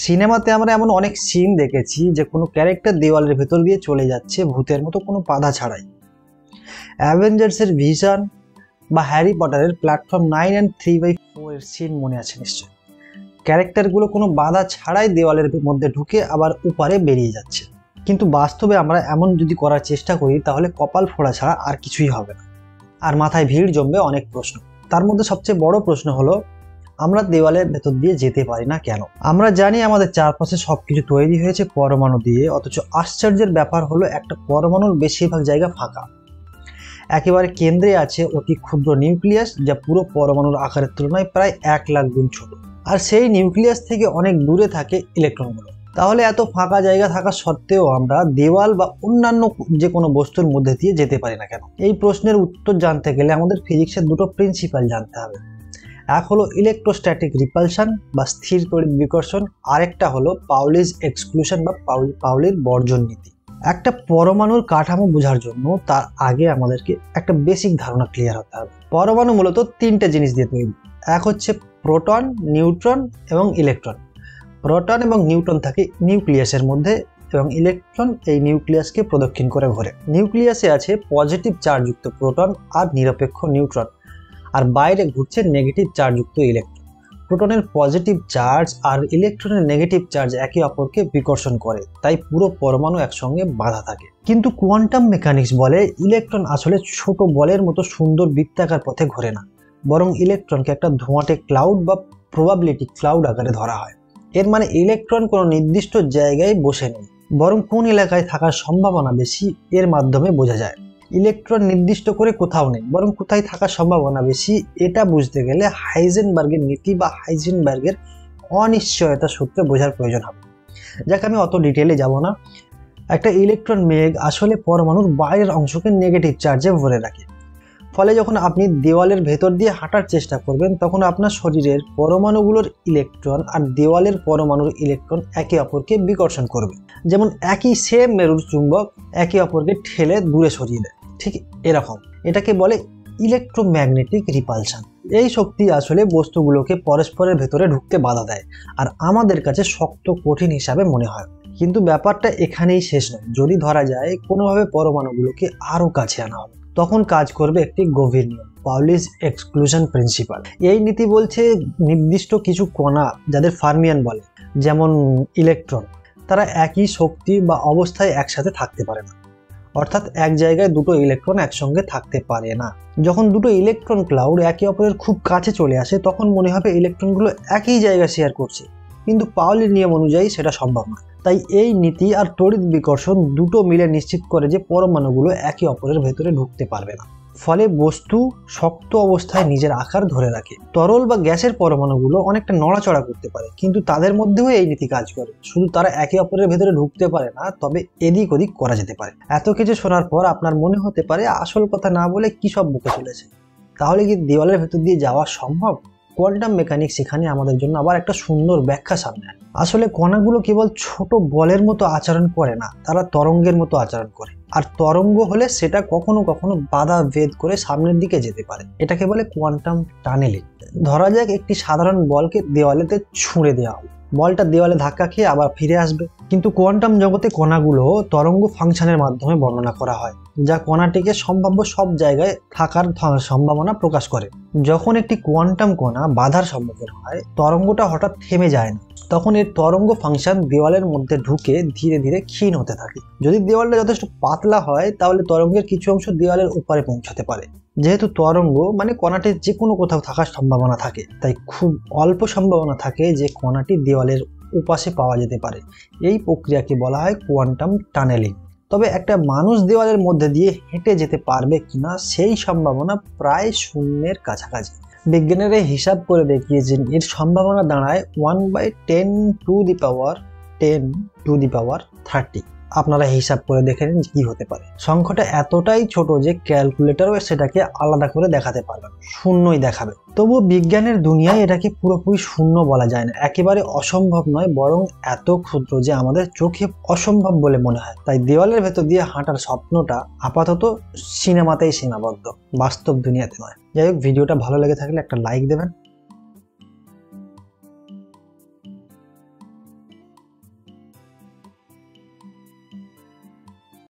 সিনেমাতে আমরা এমন অনেক সিন দেখেছি যে কোনো ক্যারেক্টার দেওয়ালের ভেতর দিয়ে চলে যাচ্ছে ভূতের মতো কোনো বাধা ছাড়াই। অ্যাভেঞ্জার্সের ভিশন বা হ্যারি পটারের প্ল্যাটফর্ম 9 অ্যান্ড 3/4 এর সিন মনে আছে নিশ্চয়। ক্যারেক্টারগুলো কোনো বাধা ছাড়াই দেওয়ালের মধ্যে ঢুকে আবার উপারে বেরিয়ে যাচ্ছে। কিন্তু বাস্তবে আমরা এমন যদি করার চেষ্টা করি তাহলে কপাল ফোড়া ছাড়া আর কিছুই হবে না, আর মাথায় ভিড় জমবে অনেক প্রশ্ন। তার মধ্যে সবচেয়ে বড় প্রশ্ন হলো, আমরা দেওয়ালের ভেতর দিয়ে যেতে পারি না কেন? আমরা জানি আমাদের চারপাশে সবকিছু তৈরি হয়েছে পরমাণু দিয়ে, অথচ আশ্চর্যের ব্যাপার হলো একটা পরমাণুর বেশিরভাগ জায়গা ফাঁকা। একেবারে কেন্দ্রে আছে অতি ক্ষুদ্র নিউক্লিয়াস, যা পুরো পরমাণুর আকারের তুলনায় প্রায় 1,00,000 গুণ ছোট। আর সেই নিউক্লিয়াস থেকে অনেক দূরে থাকে ইলেকট্রনগুলো। তাহলে এত ফাঁকা জায়গা থাকা সত্ত্বেও আমরা দেওয়াল বা অন্যান্য যে কোনো বস্তুর মধ্যে দিয়ে যেতে পারি না কেন? এই প্রশ্নের উত্তর জানতে গেলে আমাদের ফিজিক্সের দুটো প্রিন্সিপাল জানতে হবে। এক হলো ইলেকট্রোস্ট্যাটিক রিপালশন বা স্থির তড়িৎ বিকর্ষণ, আরেকটা হলো পাউলিস এক্সক্লুশন বা পাউলির বর্জন নীতি। একটা পরমাণুর কাঠামো বোঝার জন্য তার আগে আমাদেরকে একটা বেসিক ধারণা ক্লিয়ার হতে হবে। পরমাণু মূলত তিনটে জিনিস দিয়ে তৈরি। এক হচ্ছে প্রোটন, নিউট্রন এবং ইলেকট্রন। প্রোটন এবং নিউট্রন থাকে নিউক্লিয়াসের মধ্যে এবং ইলেকট্রন এই নিউক্লিয়াসকে প্রদক্ষিণ করে ঘোরে। নিউক্লিয়াসে আছে পজিটিভ চার্জযুক্ত প্রোটন আর নিরপেক্ষ নিউট্রন, আর বাইরে ঘুরছে নেগেটিভ চার্জযুক্ত ইলেকট্রন। প্রোটনের পজিটিভ চার্জ আর ইলেকট্রনের নেগেটিভ চার্জ একে অপরকে বিকর্ষণ করে, তাই পুরো পরমাণু একসঙ্গে বাঁধা থাকে। কিন্তু কোয়ান্টাম মেকানিক্স বলে ইলেকট্রন আসলে ছোট বলের মতো সুন্দর বৃত্তাকার পথে ঘোরে না, বরং ইলেকট্রনকে একটা ধোঁয়াটে ক্লাউড বা প্রবাবিলিটি ক্লাউড আকারে ধরা হয়। এর মানে ইলেকট্রন কোনো নির্দিষ্ট জায়গায় বসে নেই, বরং কোন এলাকায় থাকার সম্ভাবনা বেশি এর মাধ্যমে বোঝা যায়। ইলেকট্রন নির্দিষ্ট করে কোথাও নেই, বরং কোথায় থাকার সম্ভাবনা বেশি এটা বুঝতে গেলে হাইজেনবার্গের নীতি বা হাইজেনবার্গের অনিশ্চয়তা সূত্রে বোঝার প্রয়োজন হবে, যাকে আমি অত ডিটেলে যাব না। একটা ইলেকট্রন মেঘ আসলে পরমাণুর বাইরের অংশকে নেগেটিভ চার্জে ভরে রাখে। ফলে যখন আপনি দেওয়ালের ভেতর দিয়ে হাঁটার চেষ্টা করবেন তখন আপনার শরীরের পরমাণুগুলোর ইলেকট্রন আর দেওয়ালের পরমাণুর ইলেকট্রন একে অপরকে বিকর্ষণ করবে। যেমন একই সেম মেরুর চুম্বক একে অপরকে ঠেলে দূরে সরিয়ে দেয়, ঠিক এরকম। এটাকে বলে ইলেকট্রোম্যাগনেটিক রিপালশন। এই শক্তি আসলে বস্তুগুলোকে পরস্পরের ভেতরে ঢুকতে বাধা দেয়, আর আমাদের কাছে শক্ত কঠিন হিসাবে মনে হয়। কিন্তু ব্যাপারটা এখানেই শেষ নয়। যদি ধরা যায় কোনোভাবে পরমাণুগুলোকে আরো কাছে আনা হবে, তখন কাজ করবে একটি গভীর নিয়ম, পাউলিস এক্সক্লুশন প্রিন্সিপাল। এই নীতি বলছে নির্দিষ্ট কিছু কণা, যাদের ফার্মিয়ান বলে, যেমন ইলেকট্রন, তারা একই শক্তি বা অবস্থায় একসাথে থাকতে পারে না। অর্থাৎ এক জায়গায় দুটো ইলেকট্রন একসঙ্গে থাকতে পারে না। যখন দুটো ইলেকট্রন ক্লাউড একে অপরের খুব কাছে চলে আসে তখন মনে হবে ইলেকট্রনগুলো একই জায়গা শেয়ার করছে, কিন্তু পাউলির নিয়ম অনুযায়ী সেটা সম্ভব নয়। তাই এই নীতি আর তড়িৎ বিকর্ষণ দুটো মিলে নিশ্চিত করে যে পরমাণুগুলো একে অপরের ভেতরে ঢুকতে পারবে না। ফলে বস্তু শক্ত অবস্থায় নিজের আকার ধরে রাখে। তরল বা গ্যাসের পরমাণুগুলো অনেকটা নড়াচড়া করতে পারে, কিন্তু তাদের মধ্যেও এই নীতি কাজ করে। শুধু তারা একে অপরের ভেতরে ঢুকতে পারে না, তবে এদিক ওদিক করা যেতে পারে। এত কিছু শোনার পর আপনার মনে হতে পারে আসল কথা না বলে কি সব বকে চলেছে। তাহলে কি দেওয়ালের ভেতর দিয়ে যাওয়া সম্ভব? কোয়ান্টাম মেকানিক্স এখানে আমাদের জন্য আবার একটা সুন্দর ব্যাখ্যা সামনে আনে। আসলে কণাগুলো কেবল ছোট বলের মতো আচরণ করে না, তারা তরঙ্গের মতো আচরণ করে। আর তরঙ্গ হলে সেটা কখনো কখনো বাধা ভেদ করে সামনের দিকে যেতে পারে। এটাকে বলে কোয়ান্টাম টানেলিং। ধরা যাক একটি সাধারণ বলকে দেওয়ালেতে ছুঁড়ে দেওয়া হলো, বলটা দেওয়ালে ধাক্কা খেয়ে আবার ফিরে আসবে। কিন্তু কোয়ান্টাম জগতে কণাগুলো তরঙ্গ ফাংশনের মাধ্যমে বর্ণনা করা হয়, যা কণাটিকে সম্ভাব্য সব জায়গায় থাকার সম্ভাবনা প্রকাশ করে। যখন একটি কোয়ান্টাম কণা বাধার সম্মুখীন হয়, তরঙ্গটা হঠাৎ থেমে যায় না। তখন এর তরঙ্গ ফাংশন দেওয়ালের মধ্যে ঢুকে ধীরে ধীরে ক্ষীণ হতে থাকে। যদি দেওয়ালটা যথেষ্ট পাতলা হয় তাহলে তরঙ্গের কিছু অংশ দেওয়ালের উপরে পৌঁছাতে পারে। যেহেতু তরঙ্গ মানে কণাটির যে কোনো কোথাও থাকার সম্ভাবনা থাকে, তাই খুব অল্প সম্ভাবনা থাকে যে কণাটি দেওয়ালের উপাশে পাওয়া যেতে পারে। এই প্রক্রিয়াকে বলা হয় কোয়ান্টাম টানেলিং। তবে একটা মানুষ দেওয়ালের মধ্যে দিয়ে হেঁটে যেতে পারবে কিনা সেই সম্ভাবনা প্রায় শূন্যের কাছাকাছি। বিজ্ঞানীরা হিসাব করে দেখিয়েছেন এর সম্ভাবনা দাঁড়ায় 1/10⁻10⁻30। আপনারা হিসাব করে দেখে নিন কি হতে পারে। সংখ্যাটা এতটাই ছোট যে ক্যালকুলেটরও সেটাকে আলাদা করে দেখাতে পারবে না, শূন্যই দেখাবে। তবুও বিজ্ঞানের দুনিয়ায় এটাকে পুরোপুরি শূন্য বলা যায় না, একেবারে অসম্ভব নয়, বরং এত ক্ষুদ্র যে আমাদের চোখে অসম্ভব বলে মনে হয়। তাই দেওয়ালের ভেতর দিয়ে হাঁটার স্বপ্নটা আপাতত সিনেমাতেই সীমাবদ্ধ, বাস্তব দুনিয়াতে নয়। যাই হোক, ভিডিওটা ভালো লেগে থাকলে একটা লাইক দেবেন।